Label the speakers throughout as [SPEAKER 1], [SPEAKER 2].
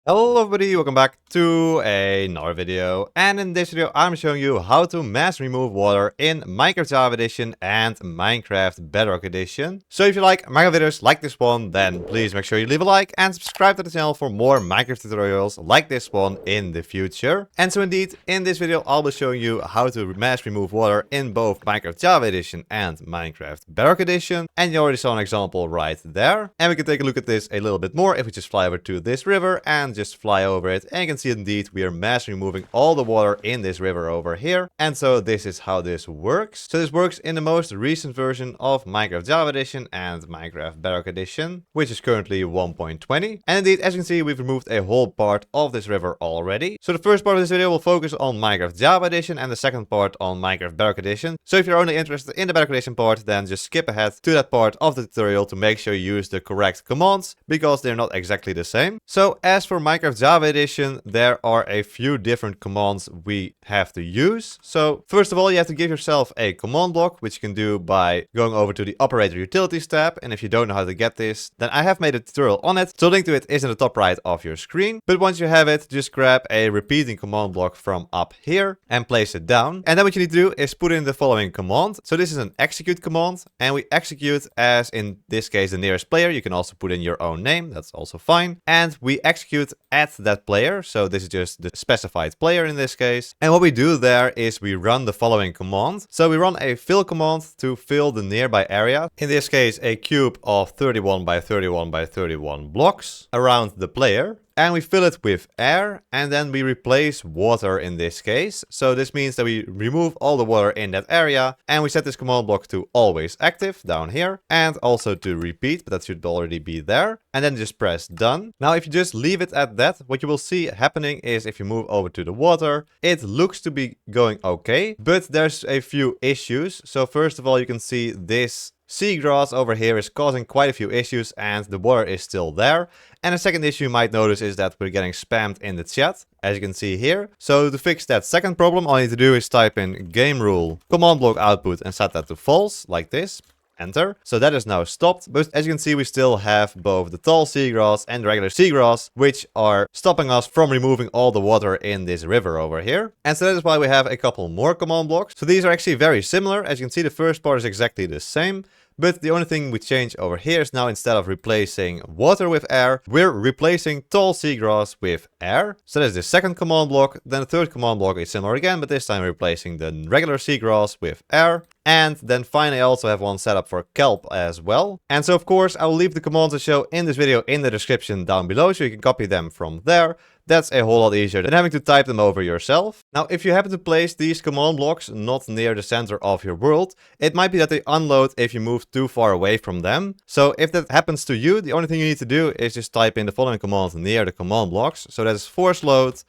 [SPEAKER 1] Hello everybody, welcome back to another video, and in this video I'm showing you how to mass remove water in Minecraft Java Edition and Minecraft Bedrock Edition. So if you like Minecraft videos like this one, then please make sure you leave a like and subscribe to the channel for more Minecraft tutorials like this one in the future. And so indeed, in this video I'll be showing you how to mass remove water in both Minecraft Java Edition and Minecraft Bedrock Edition. And you already saw an example right there. And we can take a look at this a little bit more if we just fly over to this river and just fly over it, and you can see indeed we are mass removing all the water in this river over here. And so this is how this works. So this works in the most recent version of Minecraft Java Edition and Minecraft Bedrock Edition, which is currently 1.20. And indeed, as you can see, we've removed a whole part of this river already. So the first part of this video will focus on Minecraft Java Edition and the second part on Minecraft Bedrock Edition. So if you're only interested in the Bedrock Edition part, then just skip ahead to that part of the tutorial to make sure you use the correct commands, because they're not exactly the same. So as for Minecraft Java Edition, there are a few different commands we have to use. So first of all, you have to give yourself a command block, which you can do by going over to the Operator Utilities tab. And if you don't know how to get this, then I have made a tutorial on it. So the link to it is in the top right of your screen. But once you have it, just grab a repeating command block from up here and place it down. And then what you need to do is put in the following command. So this is an execute command, and we execute as, in this case, the nearest player. You can also put in your own name, that's also fine. And we execute at that player. So this is just the specified player in this case. And what we do there is we run the following command. So we run a fill command to fill the nearby area. In this case, a cube of 31 by 31 by 31 blocks around the player. And we fill it with air, and then we replace water in this case. So this means that we remove all the water in that area, and we set this command block to always active down here, and also to repeat, but that should already be there. And then just press done. Now if you just leave it at that, what you will see happening is if you move over to the water, it looks to be going okay, but there's a few issues. So first of all, you can see this seagrass over here is causing quite a few issues, and the water is still there. And a second issue you might notice is that we're getting spammed in the chat, as you can see here. So to fix that second problem, all you need to do is type in game rule command block output and set that to false, like this. Enter. So that is now stopped, but as you can see, we still have both the tall seagrass and the regular seagrass, which are stopping us from removing all the water in this river over here. And so that is why we have a couple more command blocks. So these are actually very similar. As you can see, the first part is exactly the same. But the only thing we change over here is now, instead of replacing water with air, we're replacing tall seagrass with air. So that's the second command block. Then the third command block is similar again, but this time we're replacing the regular seagrass with air. And then finally I also have one set up for kelp as well. And so of course I will leave the commands I show in this video in the description down below, so you can copy them from there. That's a whole lot easier than having to type them over yourself. Now, if you happen to place these command blocks not near the center of your world, it might be that they unload if you move too far away from them. So if that happens to you, the only thing you need to do is just type in the following command near the command blocks. So that is force load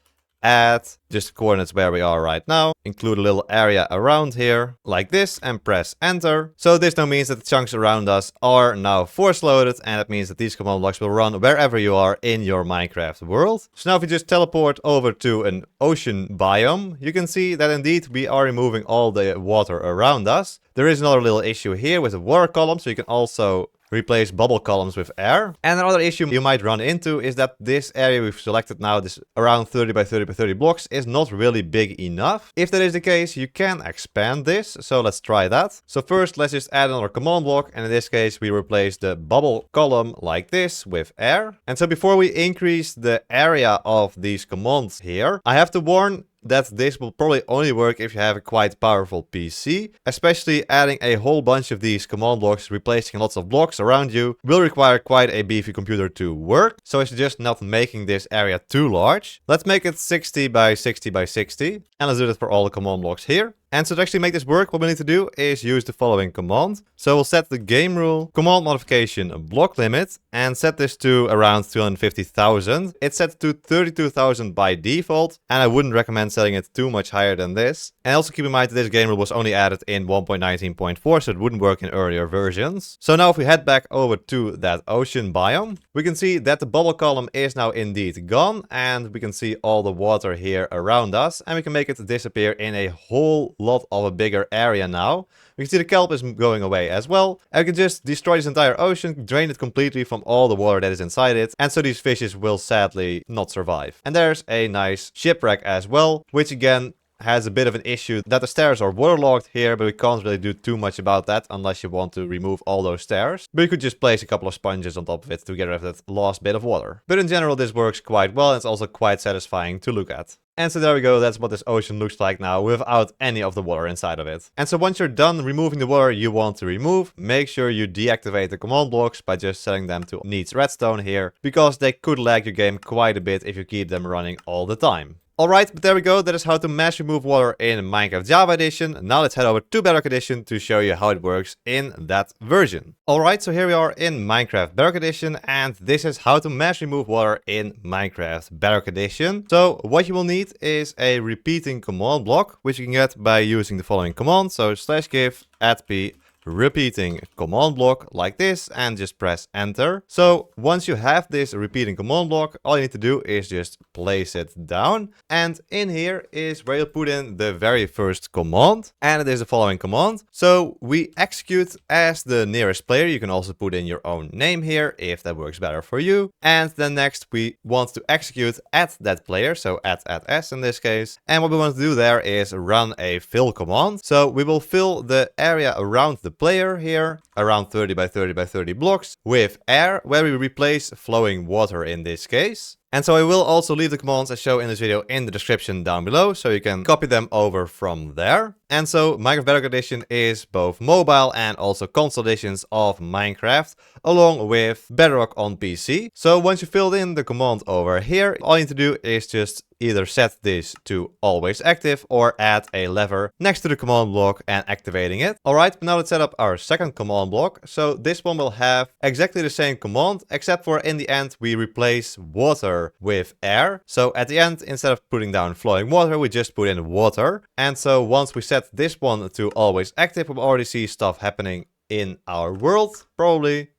[SPEAKER 1] at just the coordinates where we are right now, include a little area around here like this, and press enter. So this now means that the chunks around us are now force loaded, and that means that these command blocks will run wherever you are in your Minecraft world. So now if you just teleport over to an ocean biome, you can see that indeed we are removing all the water around us. There is another little issue here with the water column, so you can also replace bubble columns with air. And another issue you might run into is that this area we've selected now, this around 30 by 30 by 30 blocks, is not really big enough. If that is the case, you can expand this. So let's try that. So first, let's just add another command block. And in this case, we replace the bubble column like this with air. And so before we increase the area of these commands here, I have to warn that this will probably only work if you have a quite powerful PC. Especially adding a whole bunch of these command blocks, replacing lots of blocks around you, will require quite a beefy computer to work. So I suggest not making this area too large. Let's make it 60 by 60 by 60. And let's do that for all the command blocks here. And so to actually make this work, what we need to do is use the following command. So we'll set the game rule command modification block limit and set this to around 250,000. It's set to 32,000 by default, and I wouldn't recommend setting it too much higher than this. And also keep in mind that this game rule was only added in 1.19.4, so it wouldn't work in earlier versions. So now if we head back over to that ocean biome, we can see that the bubble column is now indeed gone, and we can see all the water here around us, and we can make it disappear in a whole lot of a bigger area now. We can see the kelp is going away as well, and we can just destroy this entire ocean, drain it completely from all the water that is inside it, and so these fishes will sadly not survive. And there's a nice shipwreck as well, which again has a bit of an issue that the stairs are waterlogged here, but we can't really do too much about that unless you want to remove all those stairs. But you could just place a couple of sponges on top of it to get rid of that last bit of water. But in general, this works quite well, and it's also quite satisfying to look at. And so there we go, that's what this ocean looks like now without any of the water inside of it. And so once you're done removing the water you want to remove, make sure you deactivate the command blocks by just setting them to needs redstone here, because they could lag your game quite a bit if you keep them running all the time. Alright, but there we go, that is how to mass remove water in Minecraft Java Edition. Now let's head over to Bedrock Edition to show you how it works in that version. Alright, so here we are in Minecraft Bedrock Edition, and this is how to mass remove water in Minecraft Bedrock Edition. So what you will need is a repeating command block, which you can get by using the following command. So /give @p repeating command block like this, and just press enter. So once you have this repeating command block, all you need to do is just place it down, and in here is where you'll put in the very first command, and it is the following command. So we execute as the nearest player. You can also put in your own name here if that works better for you. And then next we want to execute at that player, so at s in this case. And what we want to do there is run a fill command. So we will fill the area around the player here, around 30 by 30 by 30 blocks, with air, where we replace flowing water in this case. And so I will also leave the commands I show in this video in the description down below, so you can copy them over from there. And so Minecraft Bedrock Edition is both mobile and also console editions of Minecraft, along with Bedrock on PC. So once you filled in the command over here, all you need to do is just either set this to always active or add a lever next to the command block and activating it. Alright, but now let's set up our second command block. So this one will have exactly the same command, except for in the end we replace water with air. So at the end, instead of putting down flowing water, we just put in water. And so once we set this one to always active, we'll already see stuff happening in our world, probably.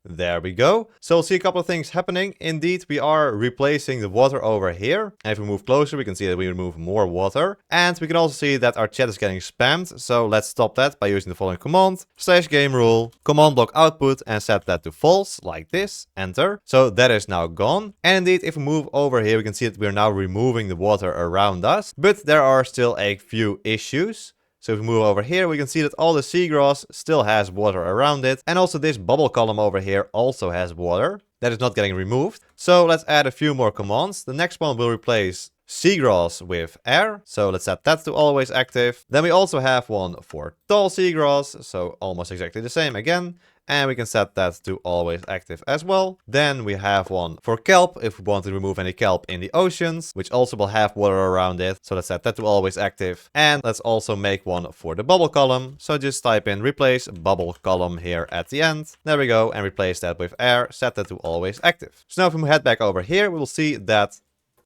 [SPEAKER 1] There we go. So we'll see a couple of things happening. Indeed, we are replacing the water over here. And if we move closer, we can see that we remove more water. And we can also see that our chat is getting spammed. So let's stop that by using the following command. /game rule, command block output, and set that to false, like this. Enter. So that is now gone. And indeed, if we move over here, we can see that we are now removing the water around us. But there are still a few issues. So if we move over here, we can see that all the seagrass still has water around it. And also this bubble column over here also has water that is not getting removed. So let's add a few more commands. The next one will replace seagrass with air. So let's set that to always active. Then we also have one for tall seagrass. So almost exactly the same again. And we can set that to always active as well. Then we have one for kelp, if we want to remove any kelp in the oceans, which also will have water around it. So let's set that to always active. And let's also make one for the bubble column. So just type in replace bubble column here at the end. There we go, and replace that with air, set that to always active. So now if we head back over here, we will see that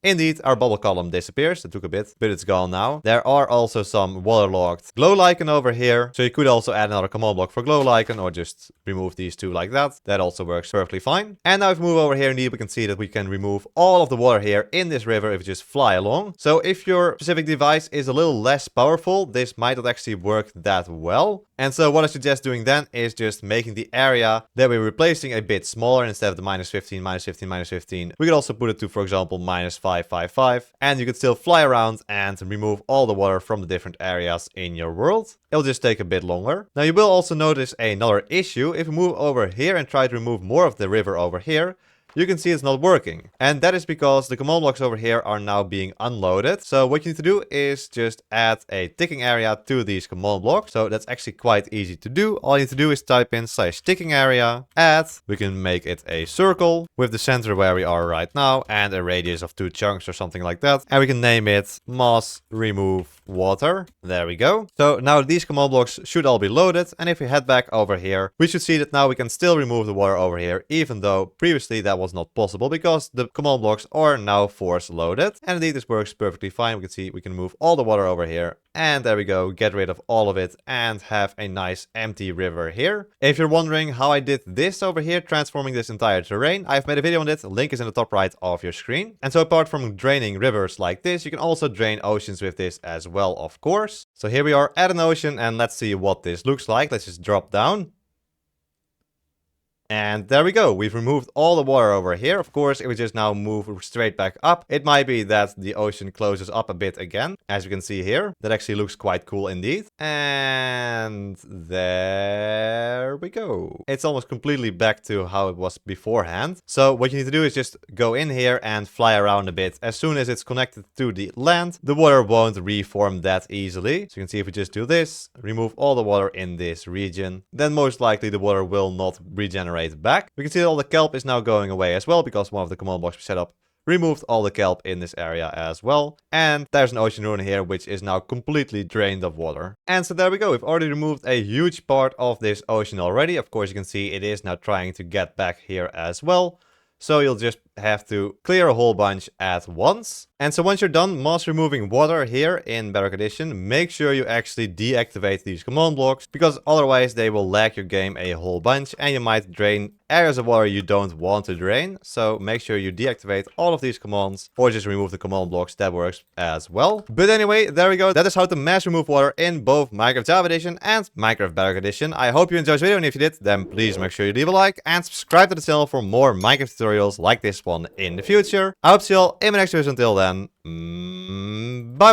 [SPEAKER 1] indeed, our bubble column disappears. It took a bit, but it's gone now. There are also some waterlogged glow lichen over here. So you could also add another command block for glow lichen, or just remove these two like that. That also works perfectly fine. And now if we move over here, indeed, we can see that we can remove all of the water here in this river if you just fly along. So if your specific device is a little less powerful, this might not actually work that well. And so what I suggest doing then is just making the area that we're replacing a bit smaller. Instead of the -15, -15, -15, we could also put it to, for example, -555. And you could still fly around and remove all the water from the different areas in your world. It'll just take a bit longer. Now you will also notice another issue. If we move over here and try to remove more of the river over here, you can see it's not working. And that is because the command blocks over here are now being unloaded. So what you need to do is just add a ticking area to these command blocks. So that's actually quite easy to do. All you need to do is type in /ticking area, add. We can make it a circle with the center where we are right now and a radius of 2 chunks or something like that. And we can name it mass remove water. There we go. So now these command blocks should all be loaded. And if we head back over here, we should see that now we can still remove the water over here, even though previously that was not possible because the command blocks are now force loaded. And indeed, this works perfectly fine. We can see we can move all the water over here. And there we go, get rid of all of it and have a nice empty river here. If you're wondering how I did this over here, transforming this entire terrain, I've made a video on it, link is in the top right of your screen. And so apart from draining rivers like this, you can also drain oceans with this as well, of course. So here we are at an ocean and let's see what this looks like. Let's just drop down. And there we go, we've removed all the water over here. Of course, if we just now move straight back up, it might be that the ocean closes up a bit again. As you can see here, that actually looks quite cool indeed. And there we go. It's almost completely back to how it was beforehand. So what you need to do is just go in here and fly around a bit. As soon as it's connected to the land, the water won't reform that easily. So you can see if we just do this, remove all the water in this region, then most likely the water will not regenerate back. We can see that all the kelp is now going away as well because one of the command blocks we set up removed all the kelp in this area as well. And there's an ocean ruin here which is now completely drained of water. And so there we go, we've already removed a huge part of this ocean already. Of course you can see it is now trying to get back here as well. So you'll just have to clear a whole bunch at once. And so once you're done mass removing water here in Bedrock Edition, make sure you actually deactivate these command blocks, because otherwise they will lag your game a whole bunch and you might drain areas of water you don't want to drain. So make sure you deactivate all of these commands or just remove the command blocks, that works as well. But anyway, there we go. That is how to mass remove water in both Minecraft Java Edition and Minecraft Bedrock Edition. I hope you enjoyed this video, and if you did, then please make sure you leave a like and subscribe to the channel for more Minecraft tutorials like this one in the future. I hope to see you all in my next videos. Until then, bye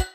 [SPEAKER 1] bye!